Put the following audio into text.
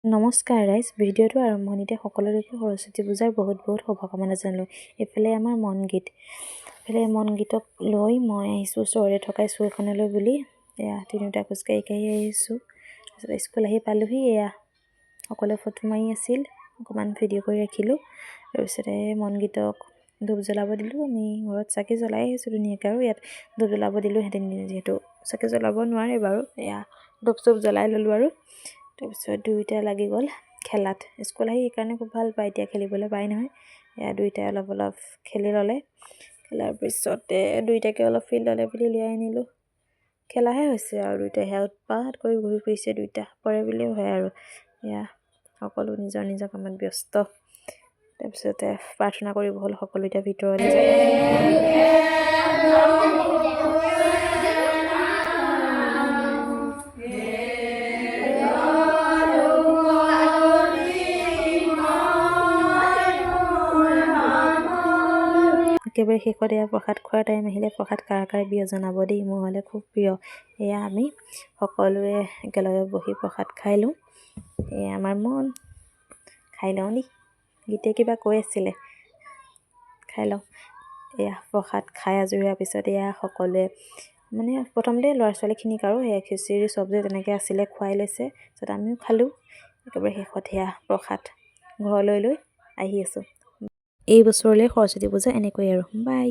নমস্কাৰ ৰাইজ, ভিডিঅ'টো আৰম্ভণিতে সকলোকে সৰস্বতী পূজাৰ বহুত শুভকামনা জনালোঁ। এইফালে আমাৰ মন-গীত, এইফালে মন-গীতক লৈ মই আহিছোঁ ওচৰতে থকা স্কুল এখনলৈ বুলি। এয়া তিনিওটা খোজকাঢ়ি আহিছোঁ। তাৰপিছত স্কুল আহি পালোহি। এয়া সকলোৱে ফটো মাৰি আছিল, অকণমান ভিডিঅ' কৰি ৰাখিলোঁ। তাৰপিছতে মন-গীতক ধূপ জ্বলাব দিলোঁ। আমি ঘৰত চাকি জ্বলাই আহিছোঁ ধুনীয়াকৈ, আৰু ইয়াত ধূপ জ্বলাব দিলোঁ। সিহঁতে যিহেতু চাকি জ্বলাব নোৱাৰে বাৰু, এয়া ধূপ চুপ জ্বলাই ল'লোঁ। আৰু তাৰপিছত দুয়োটা লাগি গ'ল খেলাত। স্কুল আহি সেইকাৰণে খুব ভাল পায়, এতিয়া খেলিবলৈ পায় নহয়। এয়া দুয়োটাই অলপ খেলি ল'লে। খেলাৰ পিছতে দুয়োটাকে অলপ ফিল্ডলৈ বুলি লৈ আনিলোঁ। খেলাহে হৈছে আৰু দুয়োটাই সেয়া উৎপাত কৰি ঘূৰি ফুৰিছে। দুয়োটা পৰে বুলিয়ে হয় আৰু এয়া সকলো নিজৰ নিজৰ কামত ব্যস্ত। তাৰপিছতে প্ৰাৰ্থনা কৰিব হ'ল সকলো এতিয়া ভিতৰলৈ যায়। একেবাৰে শেষত এয়া প্ৰসাদ খোৱাৰ টাইম আহিলে। প্ৰসাদ কাৰ প্ৰিয় জনাব দেই, মোৰ হ'লে খুব প্ৰিয়। এয়া আমি সকলোৱে একেলগে বহি প্ৰসাদ খাই লওঁ। এয়া আমাৰ মন, খাই লওঁ নি, গীতে কিবা কৈ আছিলে, খাই লওঁ। এয়া প্ৰসাদ খাই আজৰি হোৱাৰ পিছত এয়া সকলোৱে মানে প্ৰথমতে ল'ৰা ছোৱালীখিনিক আৰু সেয়া খিচিৰি চব্জি তেনেকৈ আছিলে খুৱাই লৈছে। তাৰপিছত আমিও খালোঁ। একেবাৰে শেষত সেয়া প্ৰসাদ ঘৰলৈ লৈ আহি আছোঁ। এই বছৰলৈ সৰস্বতী পূজা এনেকৈ আৰু বাই।